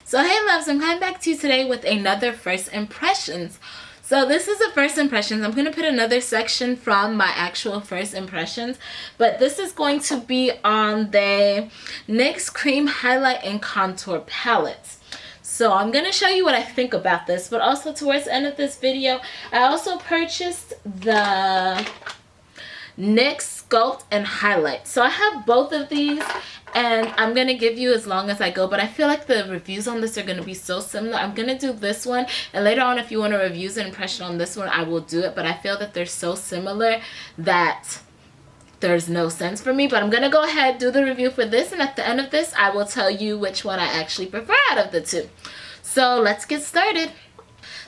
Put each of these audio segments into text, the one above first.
So hey loves, I'm coming back to you today with another first impressions. So this is a first impressions. I'm going to put another section from my actual first impressions, but this is going to be on the NYX Cream Highlight and Contour Palettes. So I'm going to show you what I think about this, but also towards the end of this video, I also purchased the NYX Sculpt and Highlight. So I have both of these and I'm going to give you as long as I go, but I feel like the reviews on this are going to be so similar. I'm going to do this one, and later on if you want a reviews and impression on this one, I will do it, but I feel that they're so similar that there's no sense for me. But I'm going to go ahead, do the review for this, and at the end of this, I will tell you which one I actually prefer out of the two. So let's get started.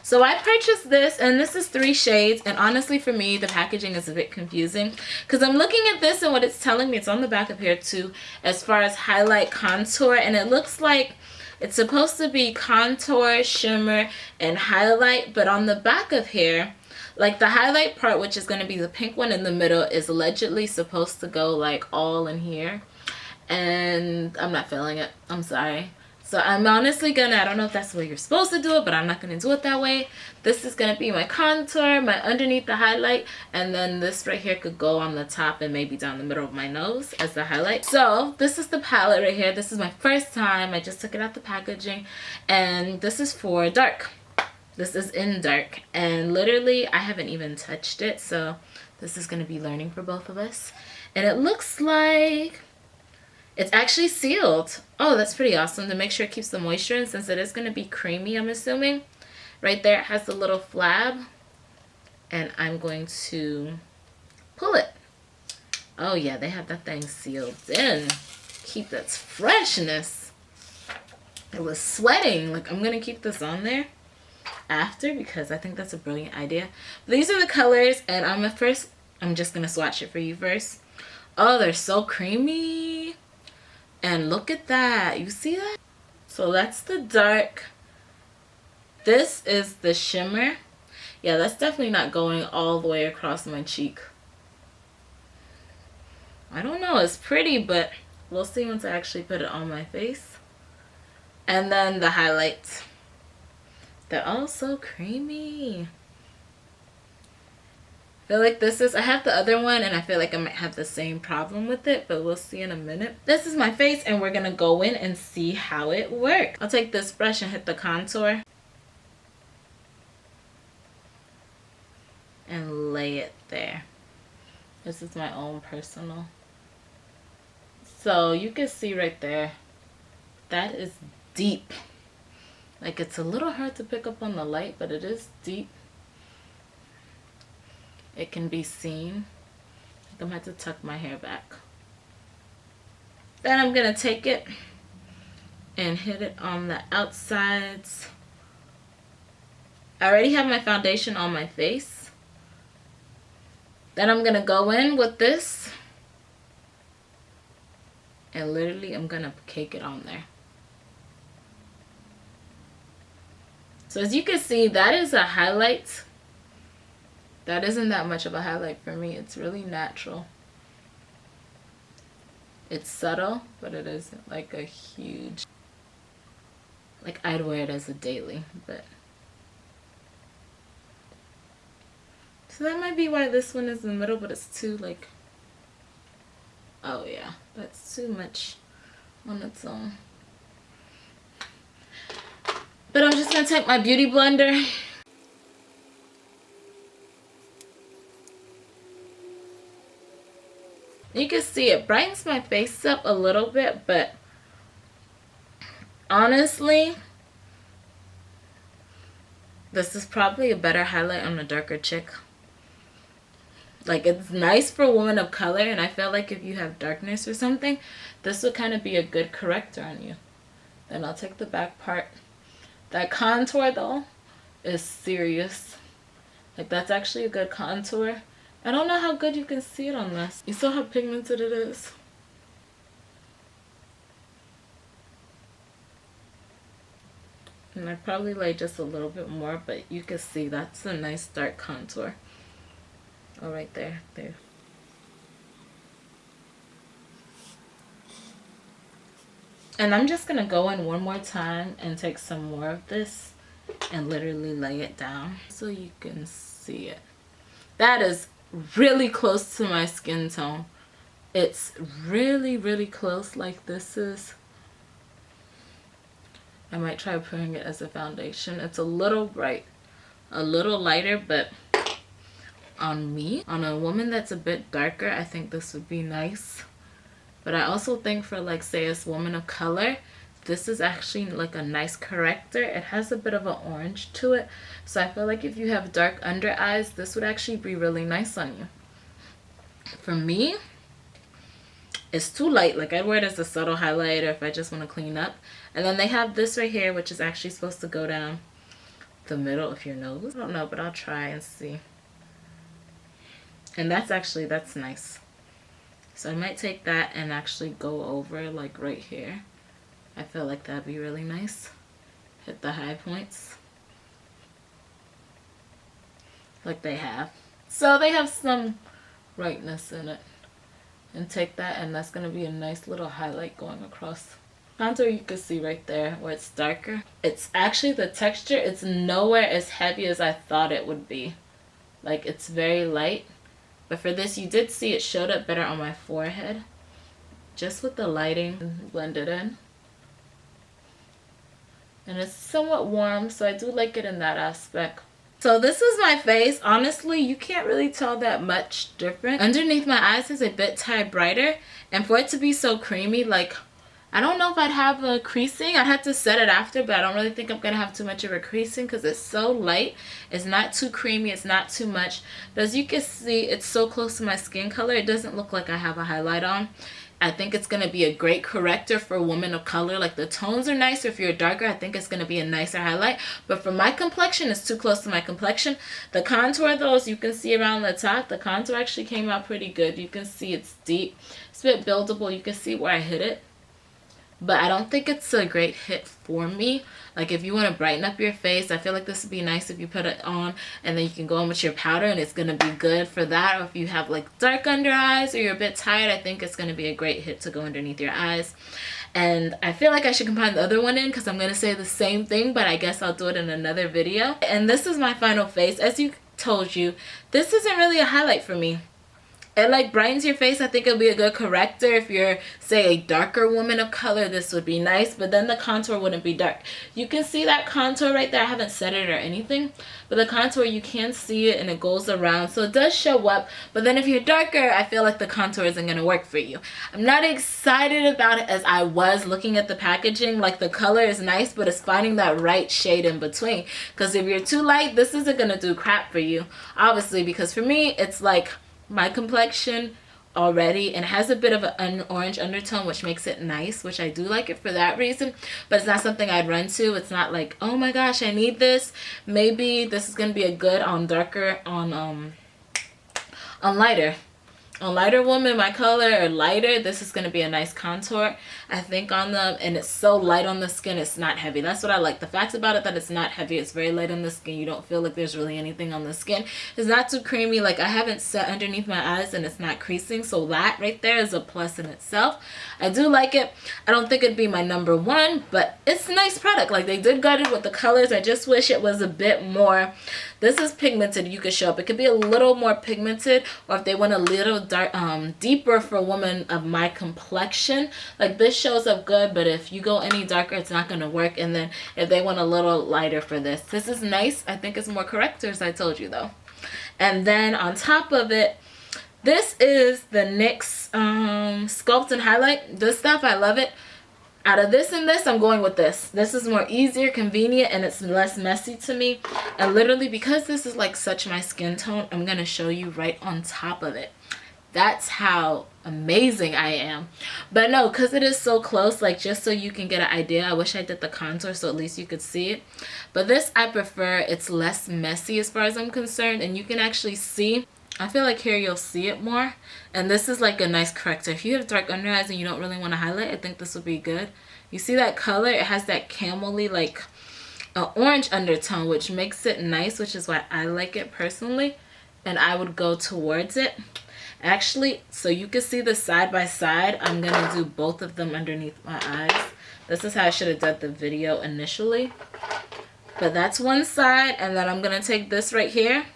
So I purchased this, and this is 3 shades, and honestly for me the packaging is a bit confusing because I'm looking at this and what it's telling me, it's on the back of here too, as far as highlight, contour, and it looks like it's supposed to be contour, shimmer, and highlight, but on the back of here, like the highlight part, which is going to be the pink one in the middle, is allegedly supposed to go like all in here, and I'm not feeling it. I'm sorry. So I'm honestly gonna, I don't know if that's the way you're supposed to do it, but I'm not gonna do it that way. This is gonna be my contour, my underneath the highlight, and then this right here could go on the top and maybe down the middle of my nose as the highlight. So this is the palette right here. This is my first time. I just took it out the packaging, and this is for dark. This is in dark, and literally I haven't even touched it, so this is gonna be learning for both of us. And it looks like it's actually sealed. Oh, that's pretty awesome, to make sure it keeps the moisture in, since it is going to be creamy, I'm assuming. Right there it has the little flab, and I'm going to pull it. Oh yeah, they have that thing sealed in. Keep its freshness. It was sweating. Like, I'm going to keep this on there after because I think that's a brilliant idea. These are the colors, and I'm just going to swatch it for you first. Oh, they're so creamy. And look at that. You see that? So that's the dark. This is the shimmer. Yeah, that's definitely not going all the way across my cheek. I don't know. It's pretty, but we'll see once I actually put it on my face. And then the highlights. They're all so creamy. I feel like this is, I have the other one and I feel like I might have the same problem with it, but we'll see in a minute. This is my face, and we're gonna go in and see how it works. I'll take this brush and hit the contour and lay it there. This is my own personal. So you can see right there, that is deep. Like, it's a little hard to pick up on the light, but it is deep. It can be seen. I'm gonna have to tuck my hair back. Then I'm gonna take it and hit it on the outsides. I already have my foundation on my face. Then I'm gonna go in with this, and literally I'm gonna cake it on there. So as you can see, that is a highlight. That isn't that much of a highlight for me. It's really natural. It's subtle, but it isn't like a huge, like I'd wear it as a daily, but. So that might be why this one is in the middle, but it's too like, oh yeah, that's too much on its own. But I'm just gonna take my beauty blender. You can see it brightens my face up a little bit, but honestly, this is probably a better highlight on a darker chick. Like, it's nice for women of color, and I feel like if you have darkness or something, this would kind of be a good corrector on you. Then I'll take the back part. That contour though is serious. Like, that's actually a good contour. I don't know how good you can see it on this. You saw how pigmented it is. And I'd probably lay just a little bit more, but you can see that's a nice dark contour. Oh, right there. There. And I'm just gonna go in one more time and take some more of this and literally lay it down so you can see it. That is really close to my skin tone. It's really, really close. Like this is, I might try putting it as a foundation. It's a little bright, a little lighter, but on me, on a woman that's a bit darker, I think this would be nice. But I also think for like, say, a woman of color, this is actually like a nice corrector. It has a bit of an orange to it. So I feel like if you have dark under eyes, this would actually be really nice on you. For me, it's too light. Like I'd wear it as a subtle highlighter if I just want to clean up. And then they have this right here, which is actually supposed to go down the middle of your nose. I don't know, but I'll try and see. And that's nice. So I might take that and actually go over like right here. I feel like that'd be really nice. Hit the high points like they have. So they have some brightness in it. And take that, and that's going to be a nice little highlight going across. Contour you can see right there where it's darker. It's actually the texture, it's nowhere as heavy as I thought it would be. Like it's very light. But for this, you did see it showed up better on my forehead. Just with the lighting, blend it in. And it's somewhat warm, so I do like it in that aspect. So this is my face. Honestly, you can't really tell that much different. Underneath my eyes is a bit brighter. And for it to be so creamy, like, I don't know if I'd have a creasing. I'd have to set it after, but I don't really think I'm going to have too much of a creasing because it's so light. It's not too creamy. It's not too much. But as you can see, it's so close to my skin color. It doesn't look like I have a highlight on. I think it's going to be a great corrector for women of color. Like the tones are nicer. If you're darker, I think it's going to be a nicer highlight. But for my complexion, it's too close to my complexion. The contour though, as you can see around the top, the contour actually came out pretty good. You can see it's deep. It's a bit buildable. You can see where I hit it. But I don't think it's a great hit for me. Like if you want to brighten up your face, I feel like this would be nice if you put it on and then you can go in with your powder and it's going to be good for that. Or if you have like dark under eyes or you're a bit tired, I think it's going to be a great hit to go underneath your eyes. And I feel like I should combine the other one in because I'm going to say the same thing, but I guess I'll do it in another video. And this is my final face. As you told you, this isn't really a highlight for me. It like brightens your face. I think it'll be a good corrector. If you're, say, a darker woman of color, this would be nice. But then the contour wouldn't be dark. You can see that contour right there. I haven't set it or anything. But the contour, you can see it and it goes around. So it does show up. But then if you're darker, I feel like the contour isn't going to work for you. I'm not excited about it as I was looking at the packaging. Like the color is nice, but it's finding that right shade in between. Because if you're too light, this isn't going to do crap for you. Obviously, because for me, it's like my complexion already and has a bit of an orange undertone, which makes it nice, which I do like it for that reason. But it's not something I'd run to. It's not like, oh my gosh, I need this. Maybe this is gonna be a good on darker, on lighter. On lighter woman, my color or lighter, this is going to be a nice contour, I think, on them. And it's so light on the skin, it's not heavy. That's what I like. The fact about it that it's not heavy, it's very light on the skin. You don't feel like there's really anything on the skin. It's not too creamy. Like I haven't set underneath my eyes and it's not creasing. So that right there is a plus in itself. I do like it. I don't think it'd be my number one, but it's a nice product. Like they did gut it with the colors. I just wish it was a bit more. This is pigmented. You could show up. It could be a little more pigmented, or if they want a little dark, deeper for a woman of my complexion, like this shows up good. But if you go any darker, it's not going to work. And then if they want a little lighter for this, this is nice. I think it's more correctors, I told you though. And then on top of it, this is the NYX Sculpt and Highlight. This stuff, I love it. Out of this and this, I'm going with this. This is more easier, convenient, and it's less messy to me. And literally, because this is like such my skin tone, I'm going to show you right on top of it. That's how amazing I am. But no, because it is so close, like just so you can get an idea. I wish I did the contour so at least you could see it. But this I prefer. It's less messy as far as I'm concerned. And you can actually see. I feel like here you'll see it more. And this is like a nice corrector. If you have dark under eyes and you don't really want to highlight, I think this would be good. You see that color? It has that camel-y, like an orange undertone, which makes it nice, which is why I like it personally. And I would go towards it. Actually, so you can see the side by side, I'm going to do both of them underneath my eyes. This is how I should have done the video initially. But that's one side, and then I'm going to take this right here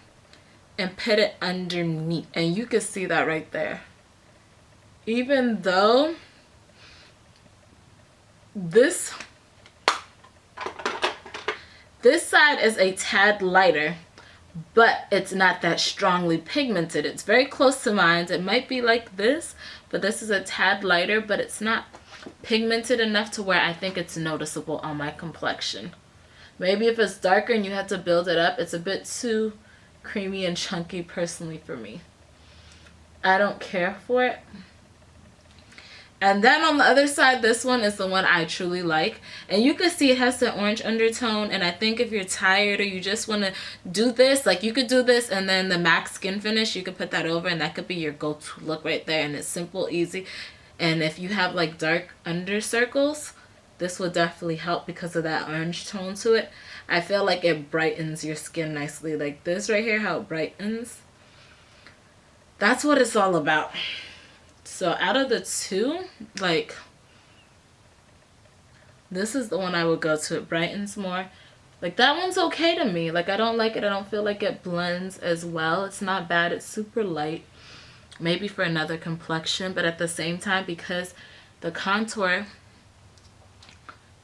and put it underneath. And you can see that right there. Even though this side is a tad lighter, but it's not that strongly pigmented. It's very close to mine. It might be like this, but this is a tad lighter, but it's not pigmented enough to where I think it's noticeable on my complexion. Maybe if it's darker and you have to build it up, it's a bit too creamy and chunky personally for me. I don't care for it. And then on the other side, this one is the one I truly like. And you can see it has the orange undertone. And I think if you're tired or you just want to do this, like you could do this and then the MAC skin finish, you could put that over and that could be your go-to look right there. And it's simple, easy. And if you have like dark under circles, this will definitely help because of that orange tone to it. I feel like it brightens your skin nicely. Like this right here, how it brightens. That's what it's all about. So out of the two, like, this is the one I would go to. It brightens more. Like, that one's okay to me. Like, I don't like it. I don't feel like it blends as well. It's not bad. It's super light. Maybe for another complexion. But at the same time, because the contour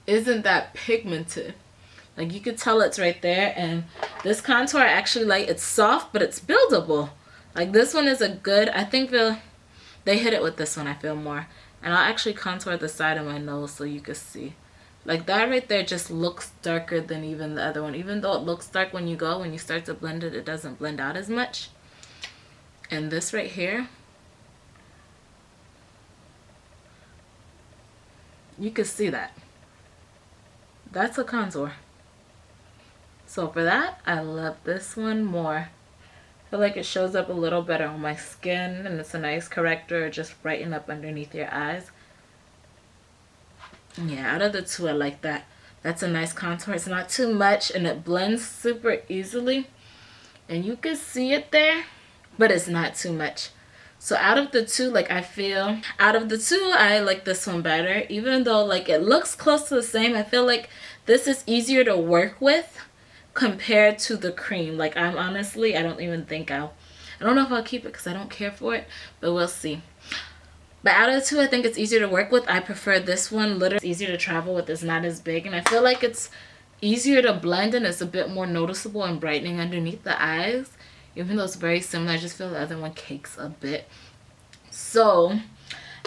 isn't that pigmented. Like, you could tell it's right there. And this contour, I actually like. It's soft, but it's buildable. Like, this one is a good, I think they hit it with this one, I feel more. And I'll actually contour the side of my nose so you can see. Like that right there just looks darker than even the other one. Even though it looks dark when you start to blend it, it doesn't blend out as much. And this right here, you can see that. That's a contour. So for that, I love this one more. I feel like it shows up a little better on my skin, and it's a nice corrector, just brighten up underneath your eyes. Yeah, out of the two, I like that. That's a nice contour. It's not too much, and it blends super easily. And you can see it there, but it's not too much. So out of the two, like I feel, out of the two, I like this one better. Even though like it looks close to the same, I feel like this is easier to work with compared to the cream. Like I'm honestly, I don't even think I don't know if I'll keep it because I don't care for it, but we'll see. But out of the two, I think it's easier to work with. I prefer this one. Literally, it's easier to travel with. It's not as big, and I feel like it's easier to blend and it's a bit more noticeable and brightening underneath the eyes. Even though it's very similar, I just feel the other one cakes a bit. So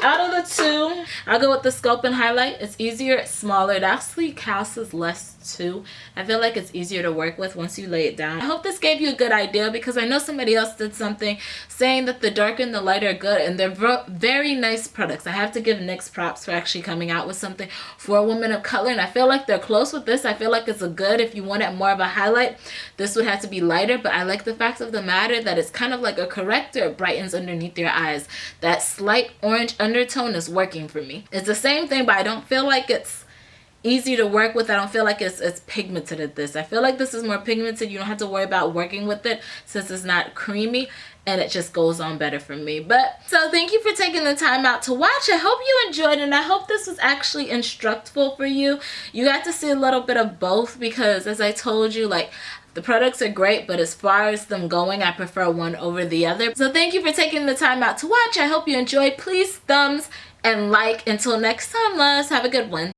out of the two, I'll go with the Sculpt and Highlight. It's easier, it's smaller. It actually costs less too. I feel like it's easier to work with once you lay it down. I hope this gave you a good idea because I know somebody else did something saying that the darker and the lighter are good, and they're very nice products. I have to give NYX props for actually coming out with something for a woman of color, and I feel like they're close with this. I feel like it's a good, if you wanted more of a highlight, this would have to be lighter, but I like the fact of the matter that it's kind of like a corrector. It brightens underneath your eyes. That slight orange undertone is working for me. It's the same thing, but I don't feel like it's easy to work with. I don't feel like it's pigmented at this. I feel like this is more pigmented. You don't have to worry about working with it since it's not creamy, and it just goes on better for me. But so thank you for taking the time out to watch. I hope you enjoyed, and I hope this was actually instructful for you. You got to see a little bit of both because, as I told you, like, the products are great, but as far as them going, I prefer one over the other. So thank you for taking the time out to watch. I hope you enjoyed. Please thumbs and like. Until next time, loves, have a good one.